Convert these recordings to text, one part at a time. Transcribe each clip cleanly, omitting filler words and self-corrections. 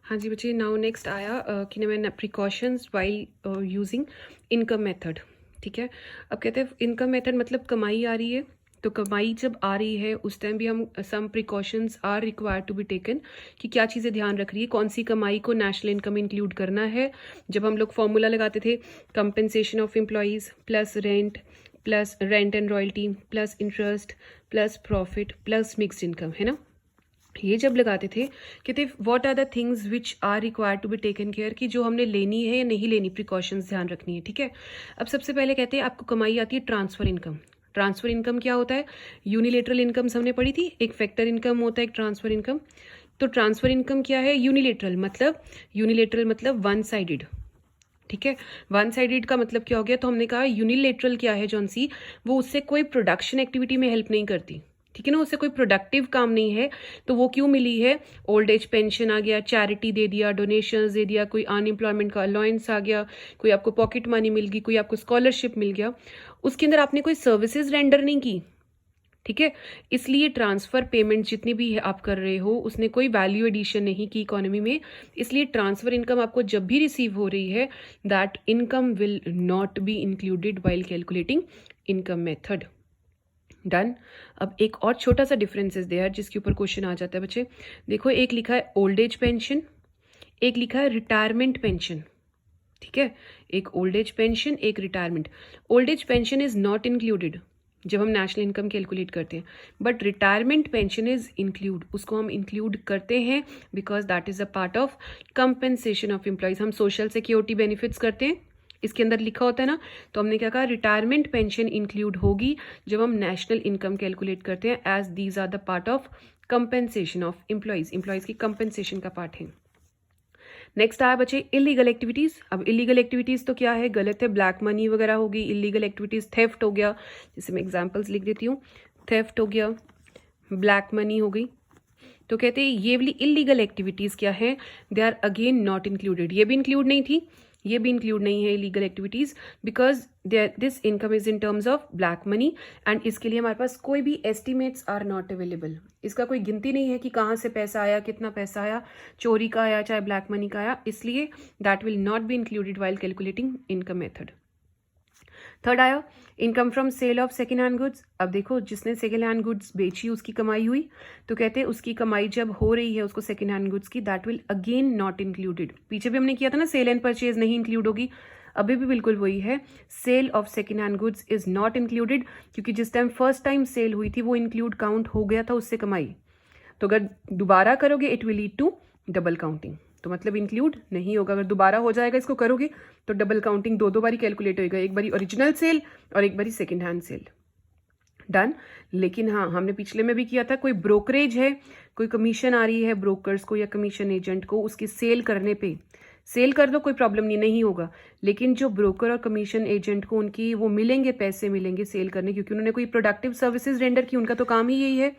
हाँ जी बच्चे, now next आया कि ना मैं precautions while using income method. ठीक है, अब कहते हैं इनकम मेथड मतलब कमाई आ रही है, तो कमाई जब आ रही है उस टाइम भी हम some precautions are required to be taken कि क्या चीज़ें ध्यान रख रही है, कौन सी कमाई को नेशनल इनकम इंक्लूड करना है। जब हम लोग फॉर्मूला लगाते थे compensation of employees plus rent and royalty plus interest plus profit plus mixed income, है ना। ये जब लगाते थे कहते what are the things which are required to be taken care, कि जो हमने लेनी है या नहीं लेनी, प्रिकॉशंस ध्यान रखनी है। ठीक है, अब सबसे पहले कहते हैं आपको कमाई आती है ट्रांसफर इनकम। ट्रांसफर इनकम क्या होता है? यूनिलेटरल इनकम हमने पढ़ी थी, एक फैक्टर इनकम होता है, एक ट्रांसफर इनकम। तो ट्रांसफर इनकम क्या है? यूनिलेटरल मतलब वन साइडेड। ठीक है, वन साइडेड का मतलब क्या हो गया? तो हमने कहा यूनिलेटरल क्या है जौन सी, वो उससे कोई प्रोडक्शन एक्टिविटी में हेल्प नहीं करती। ठीक है ना, उससे कोई प्रोडक्टिव काम नहीं है, तो वो क्यों मिली है? ओल्ड एज पेंशन आ गया, चैरिटी दे दिया, डोनेशंस दे दिया, कोई अनएम्प्लॉयमेंट का अलाउंस आ गया, कोई आपको पॉकेट मनी मिल गई, कोई आपको स्कॉलरशिप मिल गया, उसके अंदर आपने कोई सर्विसेज रेंडर नहीं की। ठीक है, इसलिए ट्रांसफर पेमेंट जितनी भी आप कर रहे हो उसने कोई वैल्यू एडिशन नहीं की इकोनॉमी में, इसलिए ट्रांसफर इनकम आपको जब भी रिसीव हो रही है that income will not be included while calculating income method. Done. अब एक और छोटा सा डिफरेंसेस देयर जिसके ऊपर क्वेश्चन आ जाता है बच्चे। देखो, एक लिखा है ओल्ड एज पेंशन, एक लिखा है रिटायरमेंट पेंशन। ठीक है, एक ओल्ड एज पेंशन, एक retirement. Old age pension is not included जब हम नेशनल इनकम कैलकुलेट करते हैं, but retirement pension is include, उसको हम इंक्लूड करते हैं because that is a part of compensation of employees. हम सोशल सिक्योरिटी बेनिफिट्स करते हैं, इसके अंदर लिखा होता है ना, तो हमने क्या कहा, रिटायरमेंट पेंशन इंक्लूड होगी जब हम नेशनल इनकम कैलकुलेट करते हैं, as these are the part of compensation of employees की कंपेंसेशन का पार्ट है। नेक्स्ट आया बच्चे इलीगल एक्टिविटीज। अब इलीगल एक्टिविटीज तो क्या है? गलत है, ब्लैक मनी वगैरह होगी। इलीगल एक्टिविटीज थेफ्ट हो गया, जैसे मैं एग्जांपल्स लिख देती हूँ, थेफ्ट हो गया, ब्लैक मनी हो गई। तो कहते हैं ये वाली इलीगल एक्टिविटीज क्या है? They are again not included. ये भी इंक्लूड नहीं थी, ये भी इंक्लूड नहीं है illegal activities, because this income is in terms of black money and इसके लिए हमारे पास कोई भी एस्टिमेट्स आर नॉट अवेलेबल। इसका कोई गिनती नहीं है कि कहाँ से पैसा आया, कितना पैसा आया, चोरी का आया चाहे ब्लैक मनी का आया, इसलिए that will not be included while calculating income method. Third आया income from sale of second hand goods. अब देखो, जिसने सेकेंड हैंड गुड्स बेची उसकी कमाई हुई, तो कहते हैं उसकी कमाई जब हो रही है उसको सेकेंड हैंड गुड्स की, that will again not included. पीछे भी हमने किया था ना, सेल एंड परचेज नहीं इंक्लूड होगी, अभी भी बिल्कुल वही है, sale of second hand goods is not included, क्योंकि जिस टाइम फर्स्ट टाइम सेल हुई थी वो इंक्लूड काउंट हो गया था उससे कमाई, तो अगर दोबारा करोगे it will lead to double counting, तो मतलब इंक्लूड नहीं होगा। अगर दोबारा हो जाएगा इसको करोगे तो डबल काउंटिंग दो बारी कैलकुलेट होगा, एक बारी ओरिजिनल सेल और एक बारी सेकेंड हैंड सेल। डन। लेकिन हाँ, हमने पिछले में भी किया था, कोई ब्रोकरेज है, कोई कमीशन आ रही है ब्रोकर्स को या कमीशन एजेंट को, उसकी सेल करने पे सेल कर दो, कोई प्रॉब्लम नहीं होगा, लेकिन जो ब्रोकर और कमीशन एजेंट को उनकी वो मिलेंगे, पैसे मिलेंगे सेल करने, क्योंकि उन्होंने कोई प्रोडक्टिव सर्विसेज रेंडर की, उनका तो काम ही यही है,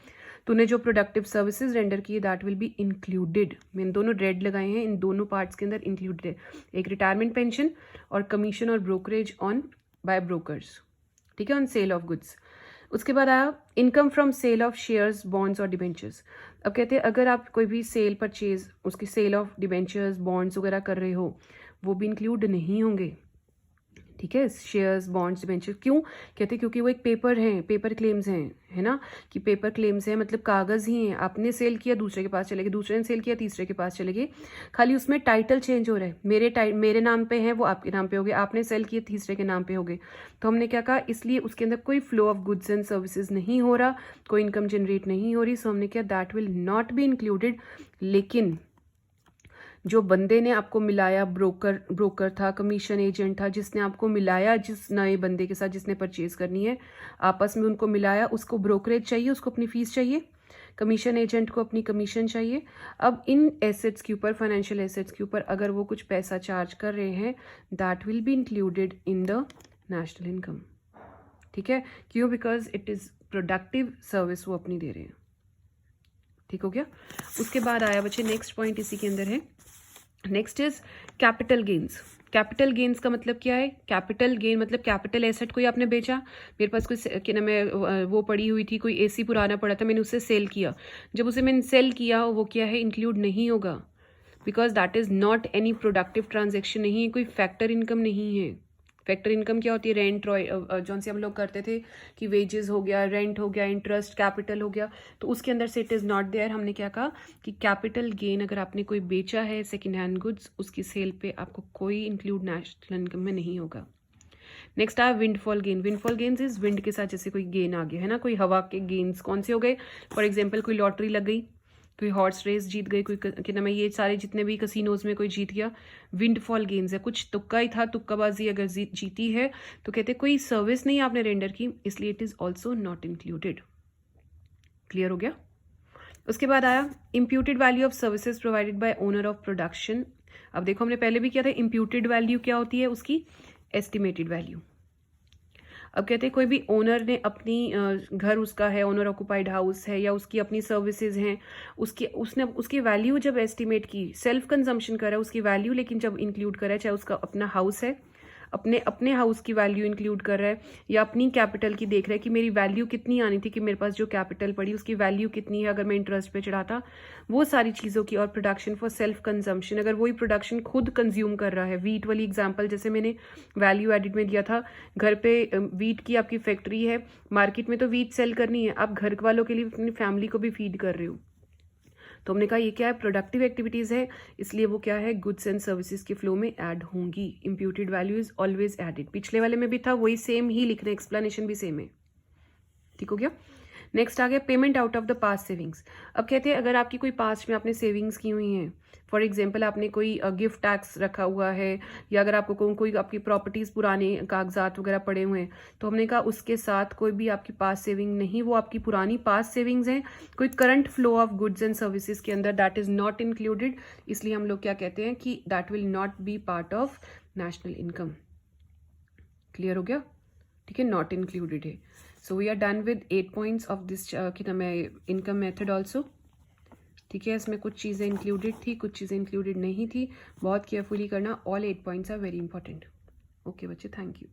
तो उन्हें जो प्रोडक्टिव सर्विसेज रेंडर की दैट विल बी इंक्लूडेड। मैंने दोनों रेड लगाए हैं, इन दोनों पार्ट्स के अंदर इंक्लूडेड है, एक रिटायरमेंट पेंशन और कमीशन और ब्रोकरेज ऑन बाय ब्रोकर्स। ठीक है, ऑन सेल ऑफ गुड्स। उसके बाद आया income from sale of shares, bonds और डिबेंचर्स। अब कहते हैं अगर आप कोई भी सेल परचेज, उसकी सेल ऑफ डिबेंचर्स बॉन्ड्स वगैरह कर रहे हो, वो भी इंक्लूड नहीं होंगे। ठीक है, शेयर्स बॉन्ड्स डिबेंचर, क्यों? कहते हैं क्योंकि वो एक पेपर है, पेपर क्लेम्स हैं, है ना, कि पेपर क्लेम्स हैं मतलब कागज ही हैं, आपने सेल किया दूसरे के पास चले गए, दूसरे ने सेल किया तीसरे के पास चले गए, खाली उसमें टाइटल चेंज हो रहा है, मेरे नाम पे है वो आपके नाम पे हो गए, आपने सेल किए तीसरे के नाम पे हो गए। तो हमने क्या कहा, इसलिए उसके अंदर कोई flow of goods and services नहीं हो रहा, कोई इनकम जनरेट नहीं हो रही, सो हमने किया that will not be included. लेकिन जो बंदे ने आपको मिलाया, ब्रोकर था, कमीशन एजेंट था, जिसने आपको मिलाया जिस नए बंदे के साथ जिसने परचेज करनी है, आपस में उनको मिलाया, उसको ब्रोकरेज चाहिए, उसको अपनी फीस चाहिए, कमीशन एजेंट को अपनी कमीशन चाहिए। अब इन एसेट्स के ऊपर, फाइनेंशियल एसेट्स के ऊपर अगर वो कुछ पैसा चार्ज कर रहे हैं, that will be included in the national income. ठीक है, क्यों? Because it is productive service वो अपनी दे रहे हैं। ठीक हो गया। उसके बाद आया बच्चे नेक्स्ट पॉइंट इसी के अंदर है, next is capital gains. Capital gains का मतलब क्या है? कैपिटल गेन मतलब कैपिटल एसेट कोई आपने बेचा, मेरे पास कोई क्या नाम है वो पड़ी हुई थी, कोई एसी पुराना पड़ा था, मैंने उसे सेल किया, जब उसे मैंने सेल किया वो क्या है, इंक्लूड नहीं होगा, because that is not any productive transaction, नहीं है, कोई फैक्टर इनकम नहीं है। फैक्टर इनकम क्या होती है? रेंट, जौन से हम लोग करते थे कि वेजेस हो गया, रेंट हो गया, इंटरेस्ट, कैपिटल हो गया, तो उसके अंदर से इट इज़ नॉट देयर। हमने क्या कहा कि कैपिटल गेन अगर आपने कोई बेचा है सेकेंड हैंड गुड्स, उसकी सेल पे आपको कोई इंक्लूड नेशनल इनकम में नहीं होगा। नेक्स्ट आया windfall gain. Windfall gains is wind के साथ जैसे कोई गेन आ गया है ना, कोई हवा के गेन्स कौन से हो गए? फॉर एग्जाम्पल कोई लॉटरी लग गई, कोई हॉर्स रेस जीत गई, कोई क्या नाम है, ये सारे जितने भी कसिनोज में कोई जीत गया, विंडफॉल गेन्स है। कुछ तुक्का ही था, तुक्काबाजी अगर जीती है तो कहते कोई सर्विस नहीं आपने रेंडर की, इसलिए it is also not included. Clear हो गया? उसके बाद आया imputed value of services provided by owner of production. अब देखो हमने पहले भी किया था, इम्प्यूटेड वैल्यू क्या होती है उसकी? Estimated value. अब कहते हैं कोई भी ओनर ने अपनी घर उसका है, ओनर ऑक्युपाइड हाउस है, या उसकी अपनी सर्विसेज हैं, उसने उसकी वैल्यू जब एस्टिमेट की, सेल्फ कंजम्पशन करा उसकी वैल्यू, लेकिन जब इंक्लूड करा, चाहे उसका अपना हाउस है, अपने हाउस की वैल्यू इंक्लूड कर रहा है, या अपनी कैपिटल की देख रहा है कि मेरी वैल्यू कितनी आनी थी, कि मेरे पास जो कैपिटल पड़ी उसकी वैल्यू कितनी है अगर मैं इंटरेस्ट पे चढ़ाता, वो सारी चीज़ों की। और प्रोडक्शन फॉर सेल्फ कंजम्पशन, अगर वही प्रोडक्शन खुद कंज्यूम कर रहा है, वीट वाली एग्जांपल जैसे मैंने वैल्यू एडिड में दिया था, घर पे वीट की आपकी फैक्ट्री है, मार्केट में तो वीट सेल करनी है, आप घर वालों के लिए अपनी फैमिली को भी फीड कर रहे हो, तो हमने कहा ये क्या है? प्रोडक्टिव एक्टिविटीज है, इसलिए वो क्या है? गुड्स एंड सर्विसेज के फ्लो में ऐड होंगी। Imputed value is always added. पिछले वाले में भी था, वही सेम ही लिखना, एक्सप्लेनेशन भी सेम है। ठीक हो गया? नेक्स्ट आ गया payment out of the past savings. अब कहते हैं अगर आपकी कोई पास्ट में आपने सेविंग्स की हुई हैं, फॉर एग्जाम्पल आपने कोई गिफ्ट टैक्स रखा हुआ है, या अगर आपको कोई आपकी प्रॉपर्टीज पुराने कागजात वगैरह पड़े हुए हैं, तो हमने कहा उसके साथ कोई भी आपकी पास्ट सेविंग नहीं, वो आपकी पुरानी पास्ट सेविंग्स हैं, कोई current flow of goods and services के अंदर दैट इज नॉट इंक्लूडेड, इसलिए हम लोग क्या कहते हैं कि that will not be part of national income. Clear हो गया? ठीक है, नॉट इंक्लूडेड है। So we are done with 8 points of this income method also. ठीक है, इसमें कुछ चीज़ें इंक्लूडेड थी, कुछ चीज़ें इंक्लूडेड नहीं थी, बहुत केयरफुली करना। All 8 points are very important. Okay बच्चे, थैंक यू।